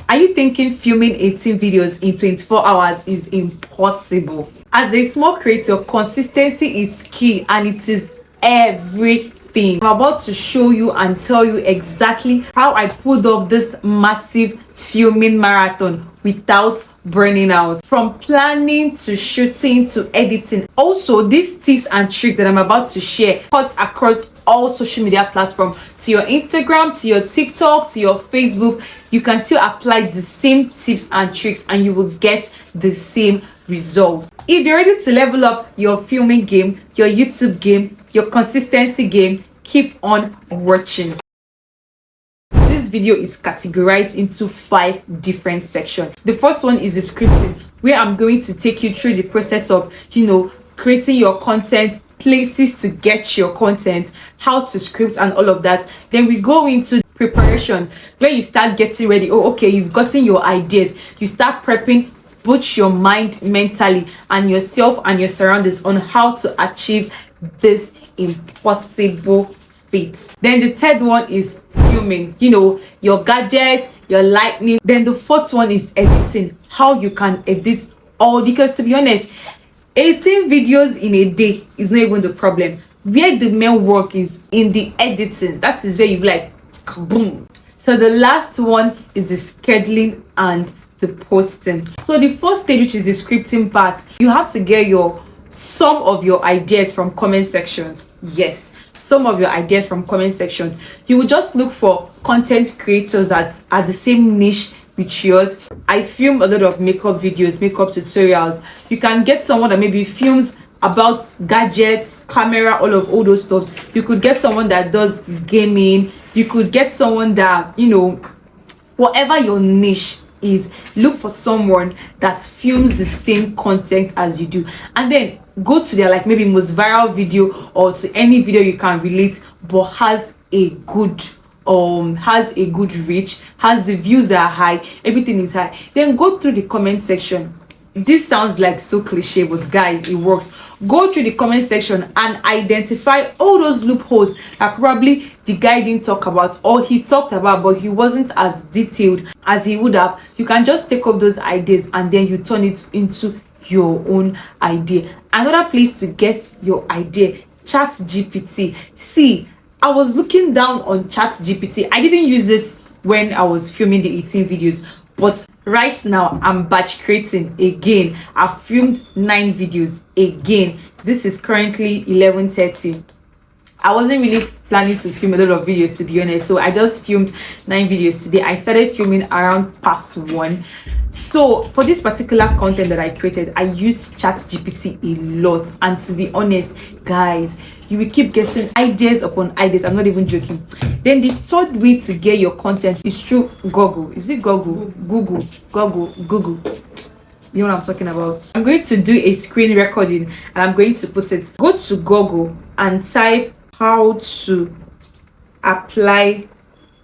Are you thinking filming 18 videos in 24 hours is impossible? As a small creator, consistency is key and it is everything. I'm about to show you and tell you exactly how I pulled off this massive filming marathon without burning out, from planning to shooting to editing. Also, these tips and tricks that I'm about to share cut across all social media platforms, to your Instagram, to your TikTok, to your Facebook. You can still apply the same tips and tricks and you will get the same result. If you're ready to level up your filming game, your YouTube game, your consistency game, keep on watching. This video is categorized into 5 different sections. The first one is the scripting, where I'm going to take you through the process of, creating your content, places to get your content, how to script and all of that. Then we go into preparation, where you start getting ready. Oh, okay, you've gotten your ideas. You start prepping both your mind mentally and yourself and your surroundings on how to achieve this impossible feat. Then the third one is filming, your gadget, your lighting. Then the fourth one is editing, how you can edit all, because to be honest, 18 videos in a day is not even the problem. Where the main work is in the editing. That is where you like kaboom. So the last one is the scheduling and the posting. So the first stage, which is the scripting part, you have to get some of your ideas from comment sections. Yes, some of your ideas from comment sections. You will just look for content creators that are the same niche with yours. I film a lot of makeup videos, makeup tutorials. You can get someone that maybe films about gadgets, camera, all those stuff. You could get someone that does gaming. You could get someone that, whatever your niche is, look for someone that films the same content as you do, and then go to their maybe most viral video or to any video you can relate, but has a good reach, has the views that are high, everything is high. Then go through the comment section. This sounds like so cliche, but guys, it works. Go through the comment section and identify all those loopholes that probably the guy didn't talk about, or he talked about but he wasn't as detailed as he would have. You can just take up those ideas and then you turn it into your own idea. Another place to get your idea, ChatGPT. See, I was looking down on ChatGPT. I didn't use it when I was filming the 18 videos, but right now I'm batch creating again. I've filmed 9 videos again. This is currently 11:30. I wasn't really planning to film a lot of videos, to be honest, so I just filmed 9 videos today. I started filming around past 1. So for this particular content that I created, I used ChatGPT a lot, and to be honest, guys, you will keep getting ideas upon ideas. I'm not even joking. Then the third way to get your content is through Google. Is it Google? Google. You know what I'm talking about. I'm going to do a screen recording and I'm going to put it. Go to Google and type how to apply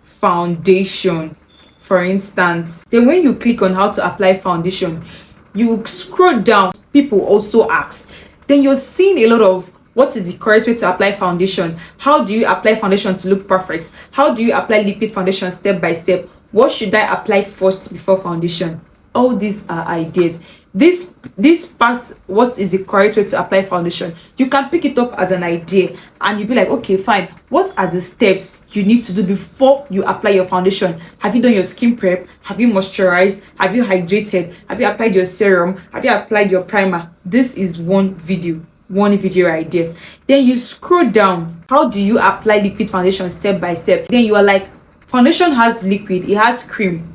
foundation, for instance. Then when you click on how to apply foundation, you scroll down. People also ask. Then you're seeing a lot of what is the correct way to apply foundation? How do you apply foundation to look perfect? How do you apply liquid foundation step by step? What should I apply first before foundation? All these are ideas. This part, what is the correct way to apply foundation? You can pick it up as an idea and you'll be like, okay, fine. What are the steps you need to do before you apply your foundation? Have you done your skin prep? Have you moisturized? Have you hydrated? Have you applied your serum? Have you applied your primer? This is one video idea. Then you scroll down. How do you apply liquid foundation step by step? Then you are like, foundation has liquid, it has cream.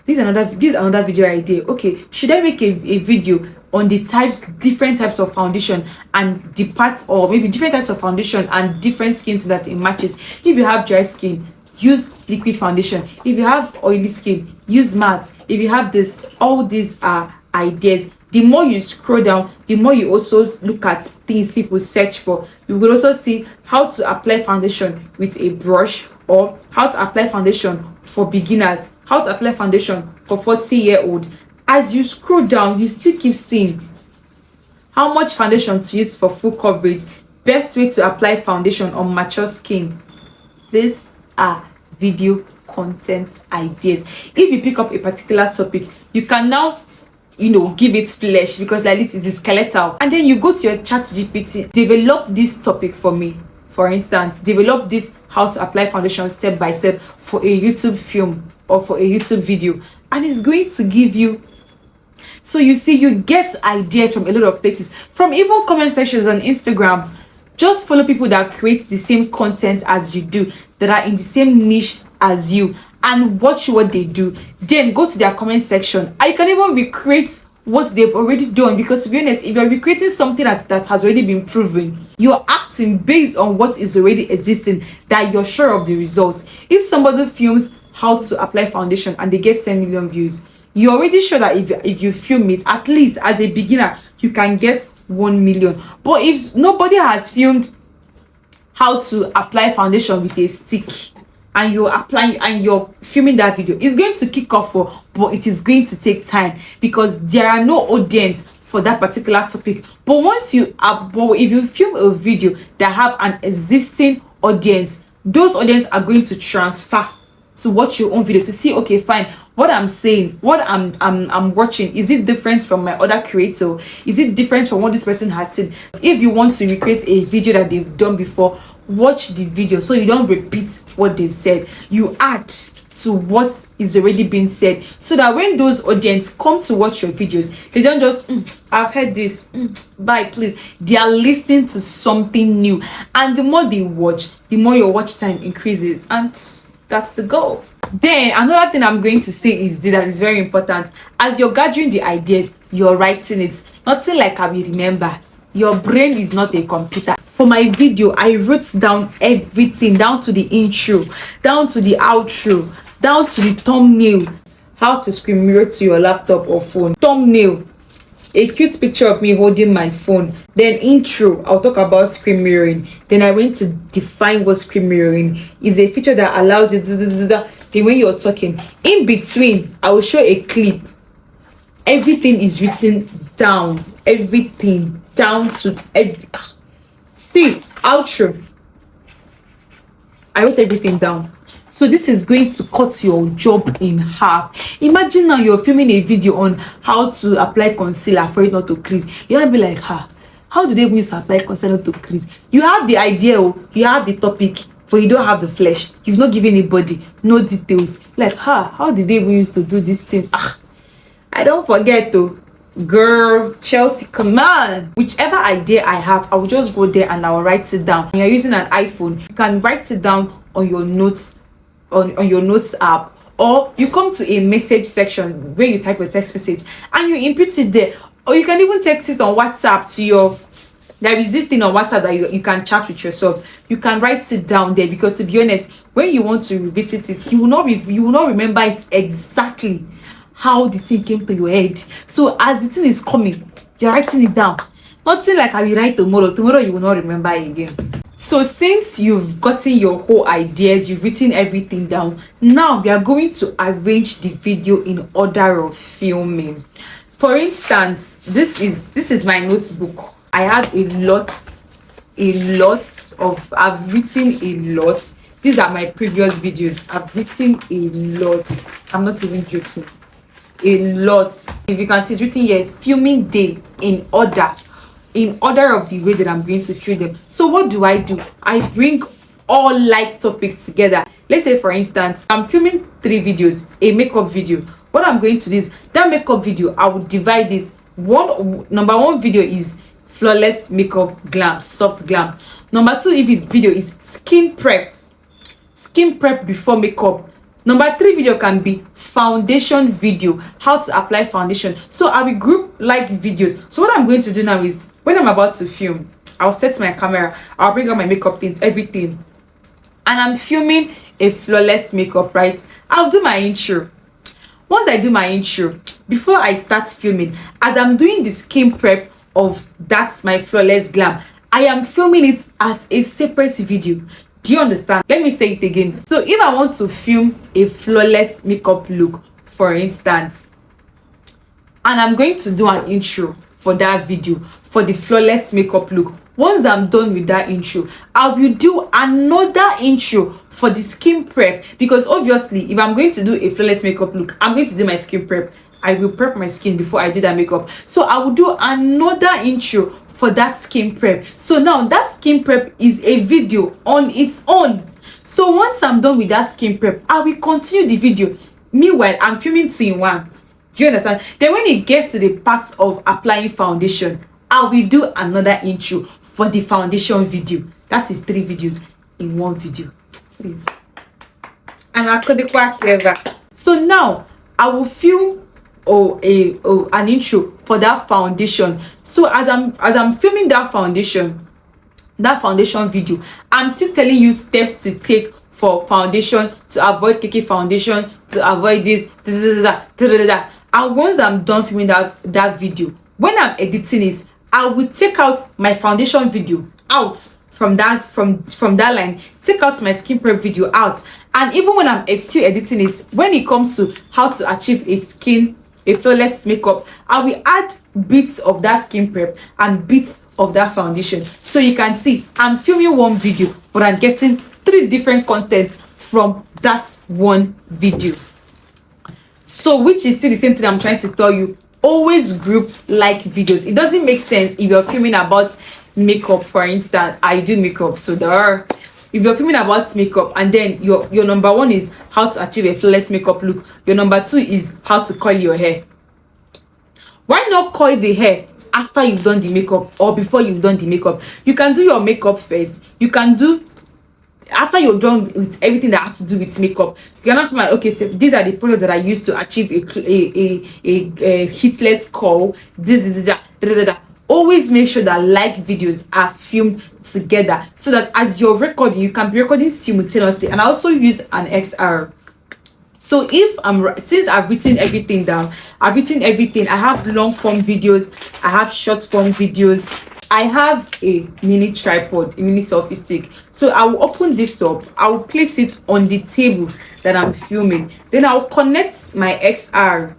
This is another video idea. Okay, should I make a video on the different types of foundation and the parts, or maybe different types of foundation and different skin so that it matches? If you have dry skin, use liquid foundation. If you have oily skin, use matte. If you have this, all these are ideas. The more you scroll down, the more you also look at things people search for. You will also see how to apply foundation with a brush, or how to apply foundation for beginners, how to apply foundation for 40-year-old. As you scroll down, you still keep seeing how much foundation to use for full coverage, best way to apply foundation on mature skin. These are video content ideas. If you pick up a particular topic, you can now give it flesh, because like this is skeletal, and then you go to your chat GPT, develop this topic for me. For instance, develop this how to apply foundation step by step for a YouTube film or for a YouTube video, and it's going to give you. So you see, you get ideas from a lot of places, from even comment sections on Instagram. Just follow people that create the same content as you do, that are in the same niche as you, and watch what they do. Then go to their comment section, and you can even recreate what they've already done. Because to be honest, if you're recreating something that has already been proven, you're acting based on what is already existing, that you're sure of the results. If somebody films how to apply foundation and they get 10 million views, you're already sure that if you film it, at least as a beginner, you can get 1 million. But if nobody has filmed how to apply foundation with a stick, and you're applying and you're filming that video, it's going to kick off but it is going to take time, because there are no audience for that particular topic. But once if you film a video that have an existing audience, those audience are going to transfer to watch your own video to see, okay, fine, what I'm saying, what I'm watching, is it different from my other creator? Is it different from what this person has said? If you want to recreate a video that they've done before, watch the video so you don't repeat what they've said. You add to what is already being said, so that when those audience come to watch your videos, they don't just I've heard this, bye please. They are listening to something new, and the more they watch, the more your watch time increases, and that's the goal. Then another thing I'm going to say is that is very important. As you're gathering the ideas, you're writing it. Nothing like I will remember. Your brain is not a computer. For my video, I wrote down everything, down to the intro, down to the outro, down to the thumbnail. How to screen mirror to your laptop or phone. Thumbnail, a cute picture of me holding my phone. Then intro, I'll talk about screen mirroring. Then I went to define what screen mirroring is. A feature that allows you then when you're talking. In between, I will show a clip. Everything is written down. Everything down to every. See, outro, I wrote everything down. So this is going to cut your job in half. Imagine now you're filming a video on how to apply concealer for it not to crease. You're gonna be like, how do they even use to apply concealer to crease? You have the idea, you have the topic, but you don't have the flesh. You've not given anybody no details. Like, how did they even use to do this thing? I don't forget though. Girl, Chelsea, come on. Whichever idea I have, I will just go there and I will write it down. When you're using an iPhone, you can write it down on your notes, on your notes app, or you come to a message section where you type a text message and you input it there, or you can even text it on WhatsApp to your. There is this thing on WhatsApp that you can chat with yourself. You can write it down there, because to be honest, when you want to revisit it, you will not remember it exactly how the thing came to your head. So as the thing is coming, you're writing it down. Nothing like I will write tomorrow you will not remember again. So since you've gotten your whole ideas, you've written everything down, now we are going to arrange the video in order of filming. For instance, this is my notebook. I have a lot of, I've written a lot. These are my previous videos. I've written a lot. I'm not even joking. A lot. If you can see, it's written here, filming day in order of the way that I'm going to film them. So what do? I bring all like topics together. Let's say for instance, I'm filming 3 videos, a makeup video. What I'm going to do is that makeup video, I will divide it. Number 1 video is flawless makeup glam, soft glam. Number 2 video is skin prep before makeup. Number 3 video can be foundation video, how to apply foundation. So I will group like videos. So what I'm going to do now is, when I'm about to film, I'll set my camera, I'll bring out my makeup things, everything, and I'm filming a flawless makeup, right? I'll do my intro. Once I do my intro, before I start filming, as I'm doing the skin prep of that's my flawless glam, I am filming it as a separate video. Do you understand? Let me say it again. So if I want to film a flawless makeup look, for instance, and I'm going to do an intro for that video for the flawless makeup look, Once I'm done with that intro, I will do another intro for the skin prep, because obviously if I'm going to do a flawless makeup look, I'm going to do my skin prep. I will prep my skin before I do that makeup, so I will do another intro for that skin prep. So now that skin prep is a video on its own. So once I'm done with that skin prep, I will continue the video. Meanwhile, I'm filming 2 in 1. Do you understand? Then when it gets to the part of applying foundation, I will do another intro for the foundation video. That is 3 videos in 1 video. Please. And I could be quite clever. So now I will film an intro for that foundation. So as I'm filming that foundation video, I'm still telling you steps to take for foundation, to avoid cakey foundation, to avoid this. And once I'm done filming that video, when I'm editing it, I will take out my foundation video out from that line, take out my skin prep video out. And even when I'm still editing it, when it comes to how to achieve a flawless makeup, I will add bits of that skin prep and bits of that foundation. So you can see I'm filming 1 video, but I'm getting 3 different contents from that 1 video. So which is still the same thing I'm trying to tell you. Always group like videos. It doesn't make sense if you're filming about makeup, for instance. I do makeup, so if you're filming about makeup and then your number 1 is how to achieve a flawless makeup look, your number 2 is how to curl your hair. Why not curl the hair after you've done the makeup or before you've done the makeup? You can do your makeup first. You can do after you're done with everything that has to do with makeup. You cannot come and, okay, so these are the products that I use to achieve a heatless curl. Always make sure that like videos are filmed together, so that as you're recording, you can be recording simultaneously. And I also use an XR. So since I've written everything down, I have long form videos, I have short form videos, I have a mini tripod, a mini selfie stick. So I will open this up, I will place it on the table that I'm filming. Then I'll connect my XR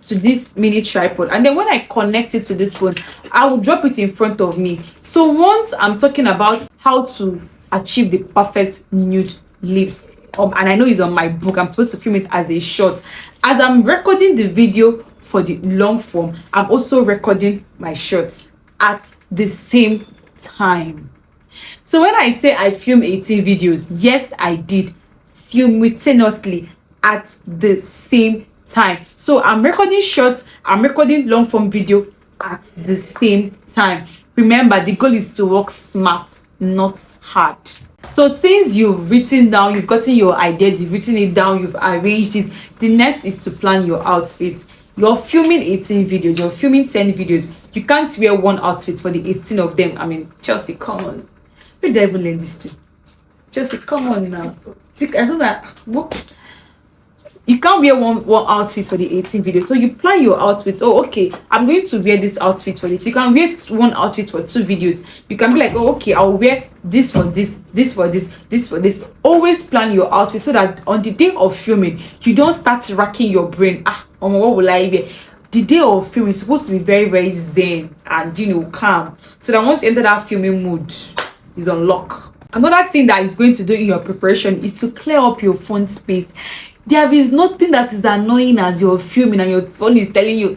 to this mini tripod, and then when I connect it to this phone, I will drop it in front of me. So once I'm talking about how to achieve the perfect nude lips, and I know it's on my book, I'm supposed to film it as a short. As I'm recording the video for the long form, I'm also recording my shorts at the same time. So when I say I film 18 videos, yes, I did simultaneously at the same time. So I'm recording shorts, I'm recording long form video at the same time. Remember, the goal is to work smart, not hard. So since you've written down, you've gotten your ideas, you've written it down, you've arranged it, the next is to plan your outfits. You're filming 18 videos, you're filming 10 videos. You can't wear 1 outfit for the 18 of them. I mean, Chelsea, come on. Where did I even learn this thing? Chelsea, come on now. I don't know. You can't wear one outfit for the 18 videos. So you plan your outfit. Oh, okay, I'm going to wear this outfit for this. You can wear 1 outfit for 2 videos. You can be like, oh, okay, I'll wear this for this, this for this, this for this. Always plan your outfit so that on the day of filming, you don't start racking your brain. What will I wear? The day of filming is supposed to be very, very zen and, calm. So that once you enter that filming mood, is on lock. Another thing that is going to do in your preparation is to clear up your phone space. There is nothing that is annoying as you're filming and your phone is telling you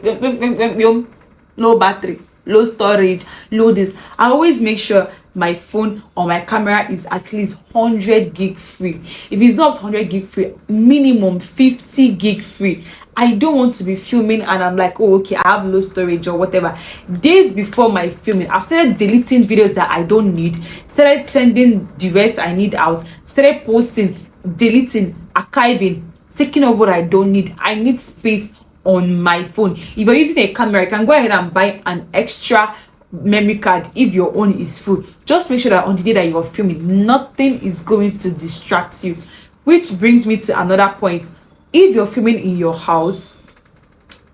low battery, low storage, low this. I always make sure my phone or my camera is at least 100 gig free. If it's not 100 gig free, minimum 50 gig free. I don't want to be filming and I'm like, oh, okay, I have low storage or whatever. Days before my filming, I've started deleting videos that I don't need, started sending the rest I need out, started posting, deleting, archiving, taking off what I don't need. I need space on my phone. If you're using a camera, you can go ahead and buy an extra memory card if your own is full. Just make sure that on the day that you're filming, nothing is going to distract you. Which brings me to another point. If you're filming in your house,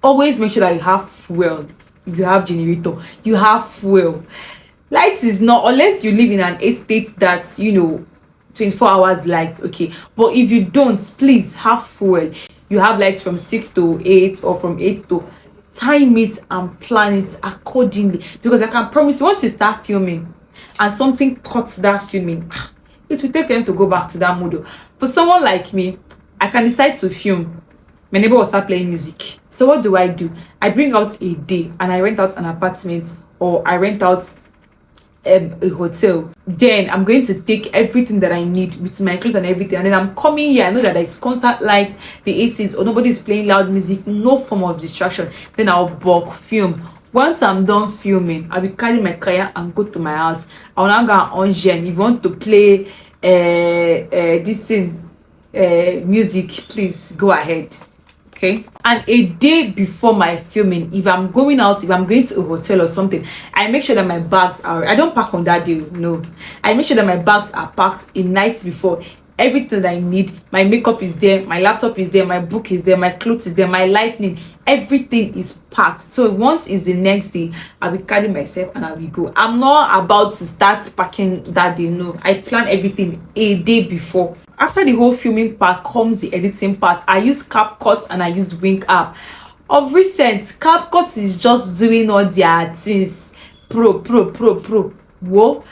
always make sure that you have fuel. If you have generator, you have fuel. Light is not, unless you live in an estate that's 24 hours light, okay, but if you don't, please have fuel. You have lights from 6 to 8 or from 8 to time it and plan it accordingly, because I can promise you, once you start filming and something cuts that filming, it will take them to go back to that mood. For someone like me, I can decide to film, my neighbor will start playing music. So what do? I bring out a day and I rent out an apartment, or I rent out a hotel. Then I'm going to take everything that I need with my clothes and everything, and then I'm coming here. I know that there's constant light, the ACs, or nobody's playing loud music, no form of distraction. Then I'll bulk film. Once I'm done filming, I will carry my car and go to my house. I'll now go on Gen. If you want to play this thing, music, please go ahead. Okay. And a day before my filming, if I'm going out, if I'm going to a hotel or something, I make sure that my bags are, I don't pack on that day, no, I make sure that my bags are packed a night before. Everything that I need, my makeup is there, my laptop is there, my book is there, my clothes is there, my lighting, everything is packed. So once it's the next day, I will carry myself and I will go. I'm not about to start packing that day, no, I plan everything a day before. After the whole filming part comes the editing part. I use CapCut and I use Wink app. Of recent, CapCut is just doing all their things pro. Whoa,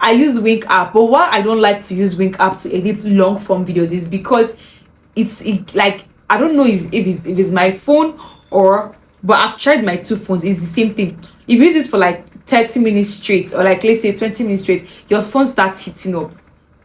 I use Wink app. But why I don't like to use Wink app to edit long form videos is because it's like, I don't know if it's my phone, or, but I've tried my two phones, it's the same thing. If you use it for like 30 minutes straight, or like let's say 20 minutes straight, your phone starts heating up.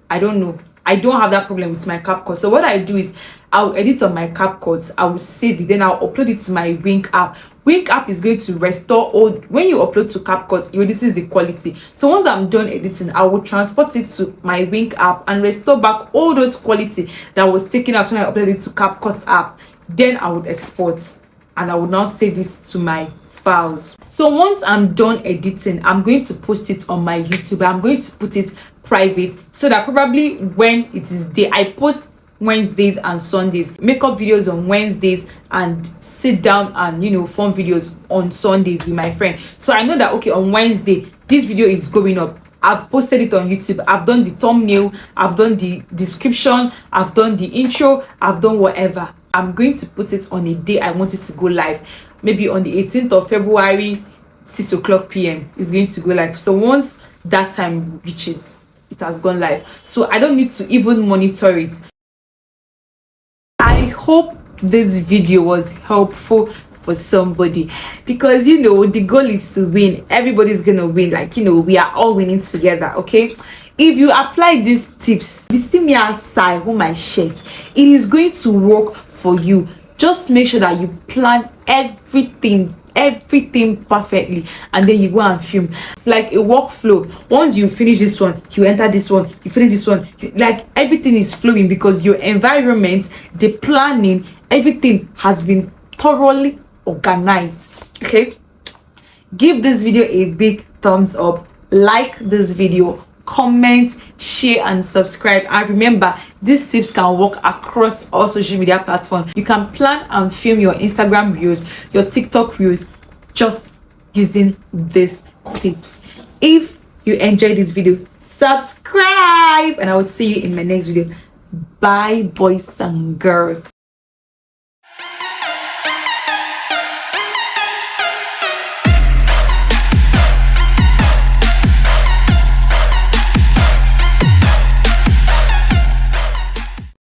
I don't know, I don't have that problem with my CapCut. So what I do is I'll edit on my CapCut, I will save it, then I'll upload it to my Wink app. Wink app is going to restore all, when you upload to CapCut, it reduces the quality. So once I'm done editing, I will transport it to my Wink app and restore back all those quality that was taken out when I uploaded it to CapCut app. Then I would export and I would now save this to my files. So once I'm done editing, I'm going to post it on my YouTube. I'm going to put it private, so that probably when it is day, I post Wednesdays and Sundays, makeup videos on Wednesdays, and sit down and, you know, fun videos on Sundays with my friend. So I know that, okay, on Wednesday this video is going up, I've posted it on YouTube, I've done the thumbnail, I've done the description, I've done the intro, I've done whatever. I'm going to put it on a day I want it to go live, maybe on the 18th of February, 6 o'clock p.m. it's going to go live. So once that time reaches, it has gone live, so I don't need to even monitor it. I hope this video was helpful for somebody, because, you know, the goal is to win. Everybody's gonna win, like, you know, we are all winning together. Okay, if you apply these tips, you see me outside hold my shirt, it is going to work for you. Just make sure that you plan everything perfectly, and then you go and film. It's like a workflow. Once you finish this one, you enter this one, you finish this one, like everything is flowing, because your environment, the planning, everything has been thoroughly organized. Okay, give this video a big thumbs up, like this video, comment, share, and subscribe. And remember, these tips can work across all social media platforms. You can plan and film your Instagram reels, your TikTok reels, just using these tips. If you enjoyed this video, subscribe, and I will see you in my next video. Bye, boys and girls.